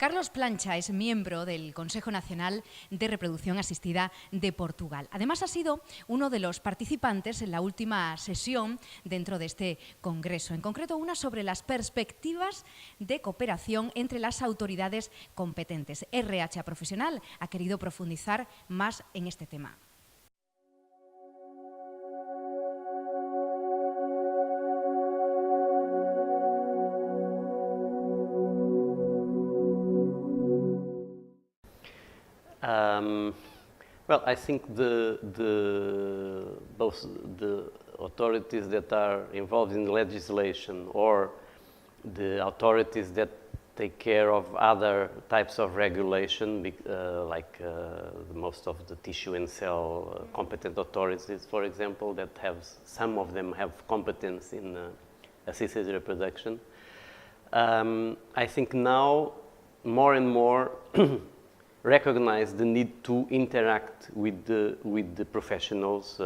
Carlos Plancha es miembro del Consejo Nacional de Reproducción Asistida de Portugal. Además, ha sido uno de los participantes en la última sesión dentro de este congreso, en concreto una sobre las perspectivas de cooperación entre las autoridades competentes. ESHRE Profesional ha querido profundizar más en este tema. Well, I think both the authorities that are involved in legislation or the authorities that take care of other types of regulation, like most of the tissue and cell competent authorities, for example, that some of them have competence in assisted reproduction. I think now more and more recognize the need to interact with the professionals,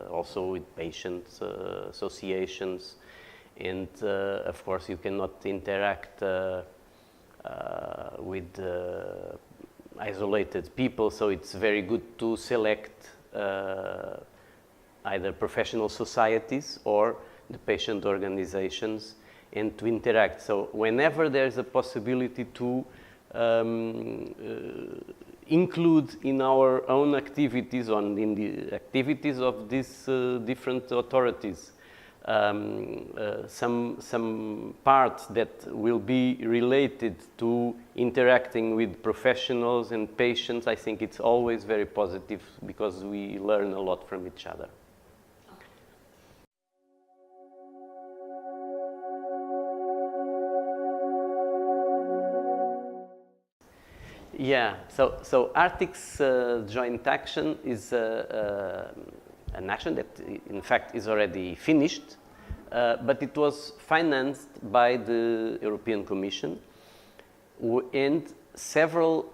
also with patients, associations, and of course you cannot interact with isolated people, so it's very good to select either professional societies or the patient organizations and to interact. So whenever there's a possibility to include in our own activities, in the activities of these different authorities, some parts that will be related to interacting with professionals and patients. I think it's always very positive because we learn a lot from each other. Yeah, so Arctic's joint action is an action that in fact is already finished, but it was financed by the European Commission, and several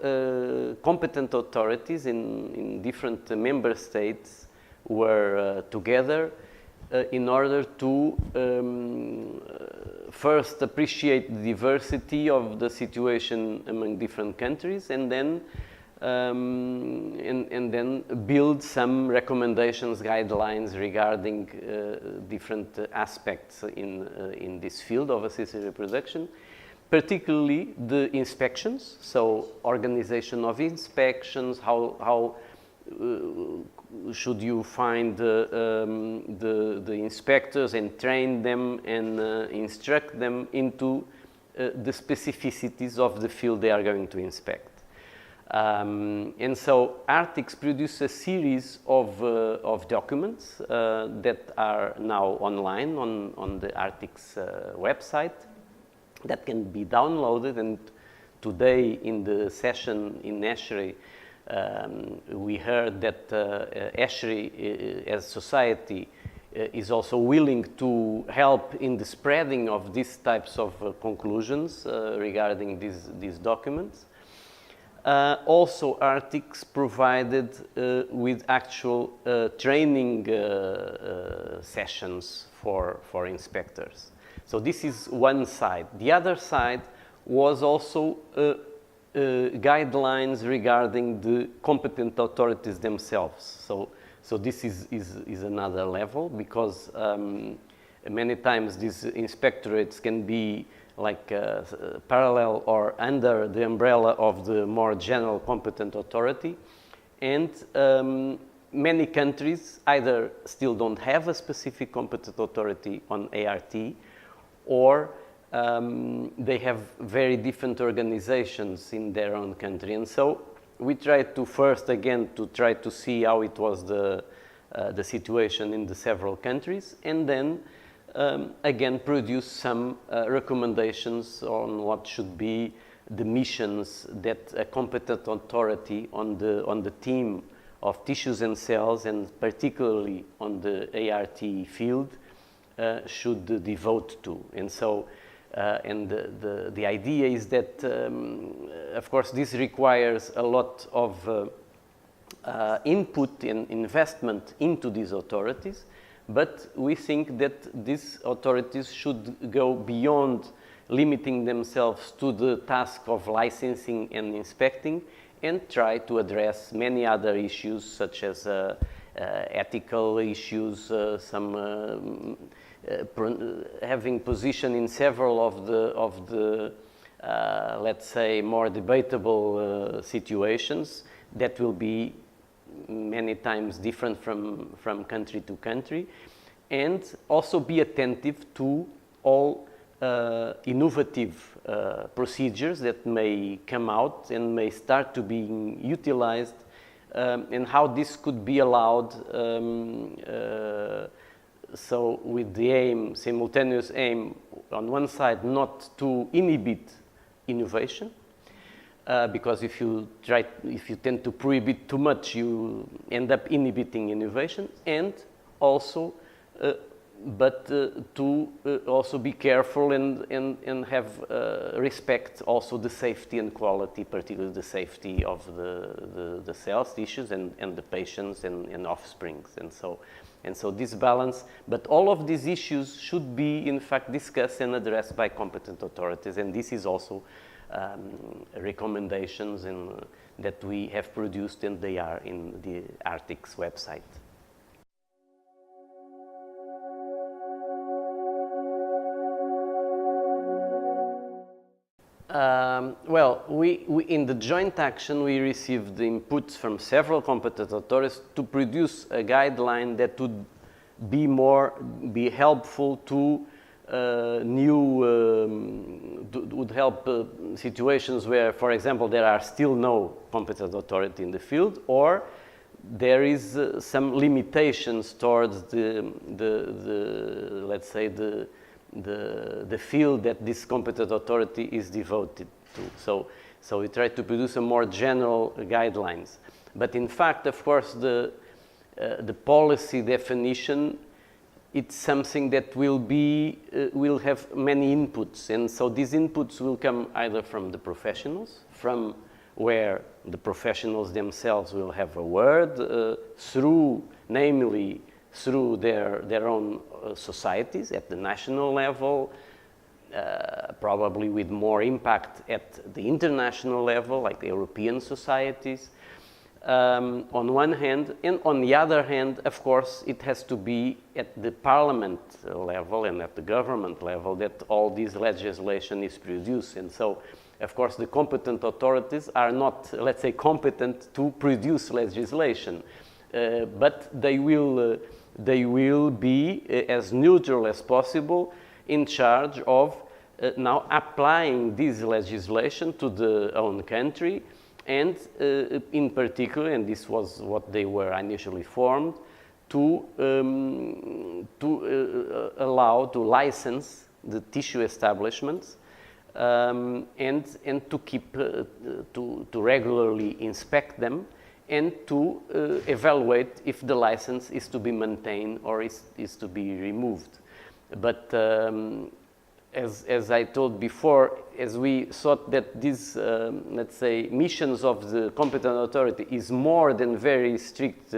competent authorities in different member states were together in order to first appreciate the diversity of the situation among different countries, and then build some recommendations, guidelines regarding different aspects in this field of assisted reproduction, particularly the inspections, so organization of inspections, how should you find the inspectors and train them and instruct them into the specificities of the field they are going to inspect. And so Arctic produced a series of documents that are now online on the Arctic's website that can be downloaded, and today in the session in ESHRE we heard that ESHRE as society is also willing to help in the spreading of these types of conclusions regarding these documents. Also, Arctic's provided with actual training sessions for inspectors. So this is one side. The other side was also guidelines regarding the competent authorities themselves. So this is another level, because many times these inspectorates can be like parallel or under the umbrella of the more general competent authority, and many countries either still don't have a specific competent authority on ART, or they have very different organizations in their own country. And so we tried to first, again, to try to see how it was the situation in the several countries, and then again produce some recommendations on what should be the missions that a competent authority on the team of tissues and cells, and particularly on the ART field, should devote to. And so and the idea is that of course this requires a lot of input and investment into these authorities, but we think that these authorities should go beyond limiting themselves to the task of licensing and inspecting, and try to address many other issues such as ethical issues, having position in several of the let's say, more debatable situations that will be many times different from country to country, and also be attentive to all innovative procedures that may come out and may start to be utilized, and how this could be allowed, so with the aim, simultaneous aim, on one side not to inhibit innovation, because if you tend to prohibit too much, you end up inhibiting innovation, and also, to also be careful and have respect also the safety and quality, particularly the safety of the cells, tissues, and the patients and offsprings, and so this balance. But all of these issues should be, in fact, discussed and addressed by competent authorities, and this is also recommendations that we have produced, and they are in the Arctic's website. Well, we in the joint action, we received the inputs from several competent authorities to produce a guideline that would be helpful to would help situations where, for example, there are still no competent authority in the field, or there is some limitations towards let's say the field that this competent authority is devoted to. So we try to produce a more general guidelines. But in fact, of course, the policy definition, it's something that will have many inputs, and so these inputs will come either from the professionals, from where the professionals themselves will have a word, namely through their own societies at the national level, probably with more impact at the international level, like the European societies, on one hand, and on the other hand, of course, it has to be at the parliament level and at the government level that all this legislation is produced. And so, of course, the competent authorities are not, let's say, competent to produce legislation, but they will be as neutral as possible in charge of now applying this legislation to their own country, and in particular, and this was what they were initially formed, to allow, to license the tissue establishments, and to keep, to regularly inspect them, and to evaluate if the license is to be maintained or is to be removed. But as I told before, as we thought that these, let's say, missions of the competent authority is more than very strict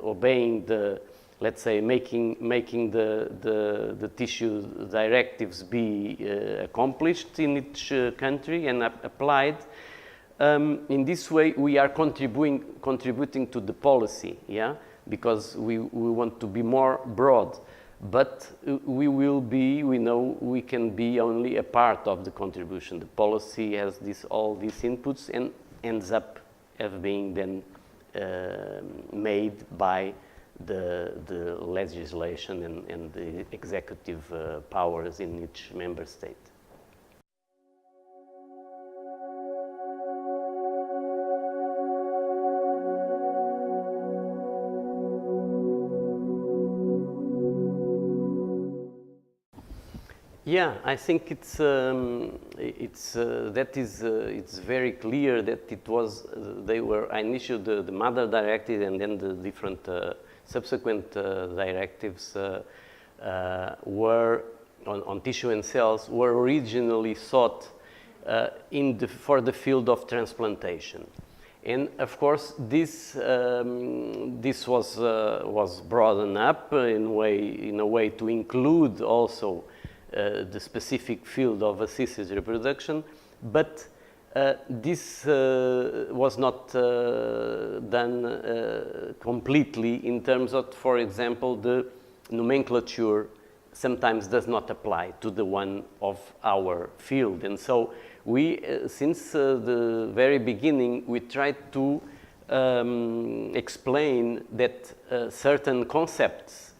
obeying the, let's say, making the tissue directives be accomplished in each country and applied. In this way, we are contributing to the policy, yeah, because we want to be more broad. But we know we can be only a part of the contribution. The policy has all these inputs and ends up as being then made by the legislation and the executive powers in each member state. Yeah, I think it's very clear that it was they were initially the mother directive, and then the different subsequent directives were on tissue and cells were originally thought for the field of transplantation, and of course this was broadened up in a way to include also the specific field of assisted reproduction, but this was not done completely in terms of, for example, the nomenclature sometimes does not apply to the one of our field. And so we, since the very beginning, we tried to explain that certain concepts,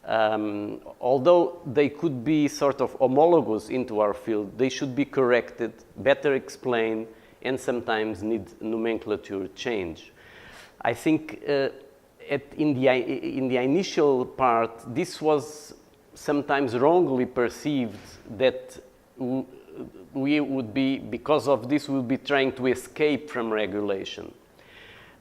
although they could be sort of homologous into our field, they should be corrected, better explained, and sometimes need nomenclature change. I think in the initial part, this was sometimes wrongly perceived that we would be, because of this, we would be trying to escape from regulation.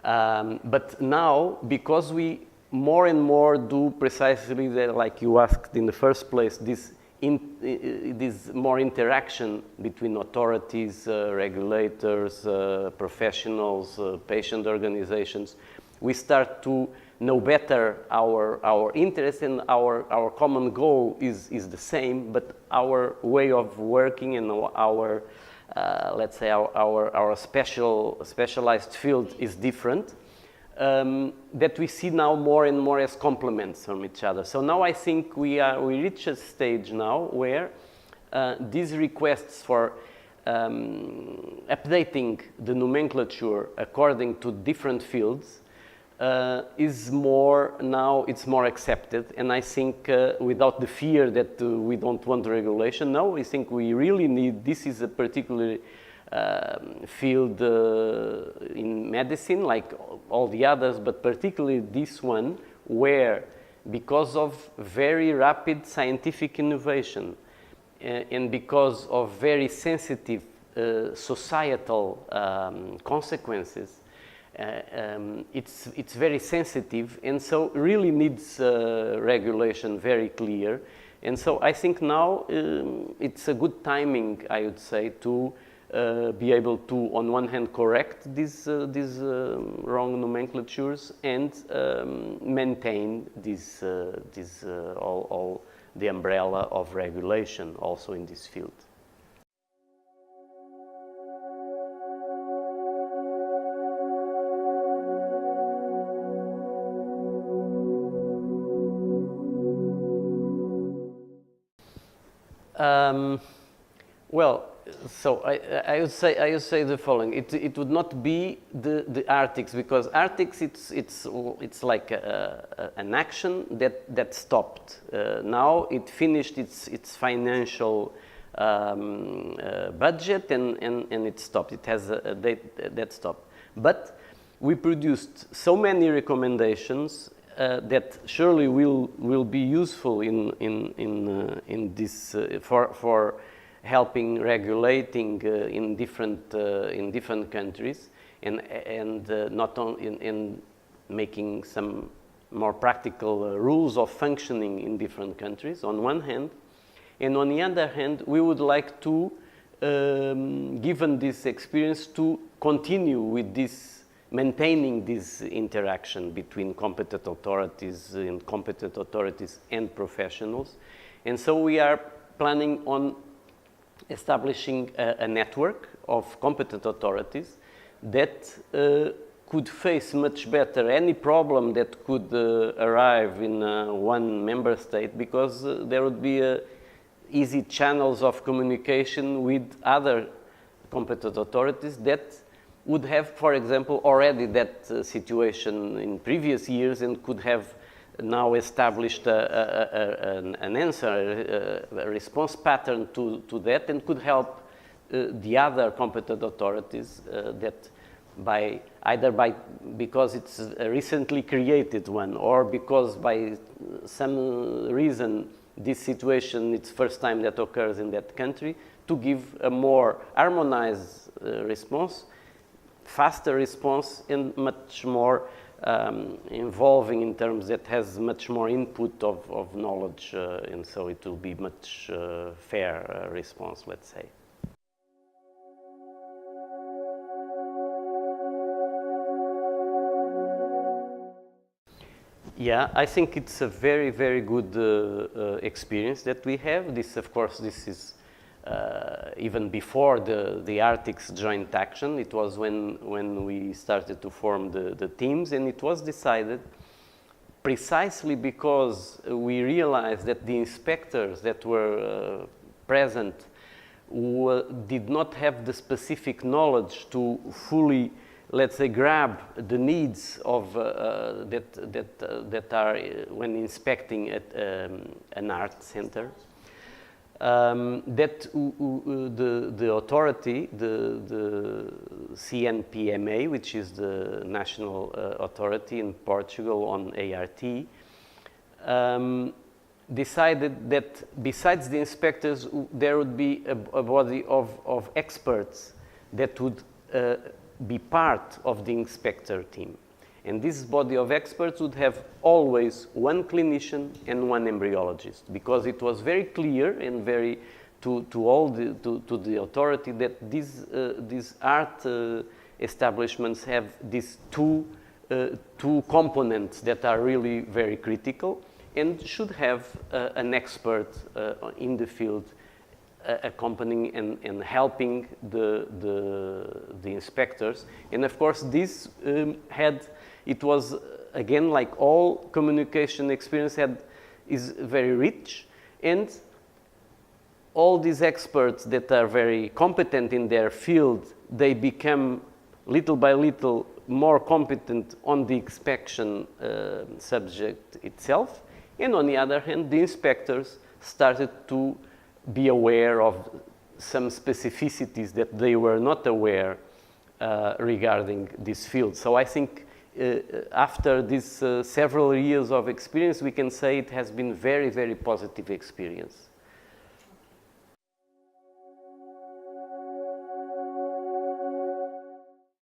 But now, because we more and more do precisely that, like you asked in the first place, this more interaction between authorities, regulators, professionals, patient organizations, we start to know better our interests, and our common goal is the same, but our way of working and our let's say our specialized field is different, that we see now more and more as complements from each other. So now I think we reach a stage now where these requests for updating the nomenclature according to different fields is more now, it's more accepted, and I think without the fear that we don't want regulation. No, I think we really need, this is a particular field in medicine, like all the others, but particularly this one, where because of very rapid scientific innovation and because of very sensitive societal consequences, it's very sensitive, and so really needs regulation very clear. And so I think now it's a good timing, I would say, to be able to, on one hand, correct these wrong nomenclatures and maintain all the umbrella of regulation also in this field. Well, so I would say the following. It would not be the Arctics, because Arctics it's like an action that stopped. Now it finished its financial budget and it stopped. It has a date that stopped. But we produced so many recommendations that surely will be useful in this for helping regulating in different countries, and not only in making some more practical rules of functioning in different countries on one hand, and on the other hand we would like to, given this experience, to continue with this, maintaining this interaction between competent authorities and professionals. And so we are planning on establishing a network of competent authorities that could face much better any problem that could arrive in one member state, because there would be easy channels of communication with other competent authorities that would have, for example, already that situation in previous years and could have now established an answer, a response pattern to that, and could help the other competent authorities that because it's a recently created one, or because by some reason this situation, it's first time that occurs in that country, to give a more harmonized response, faster response, and much more involving in terms that has much more input of knowledge, and so it will be much fair response, let's say. Yeah, I think it's a very, very good experience that we have. This, of course, this is even before the Arctic's joint action. It was when we started to form the teams, and it was decided precisely because we realized that the inspectors that were present did not have the specific knowledge to fully, let's say, grab the needs of that are when inspecting at an art center. That the authority, the CNPMA, which is the national authority in Portugal on ART, decided that besides the inspectors, there would be a body of experts that would be part of the inspector team. And this body of experts would have always one clinician and one embryologist, because it was very clear and very to the authority that these art establishments have these two components that are really very critical, and should have an expert in the field accompanying and helping the inspectors. And of course, this it was, again, like all communication experience is very rich, and all these experts that are very competent in their field, they become little by little more competent on the inspection subject itself. And on the other hand, the inspectors started to be aware of some specificities that they were not aware regarding this field. So I think after this several years of experience, we can say it has been very, very positive experience.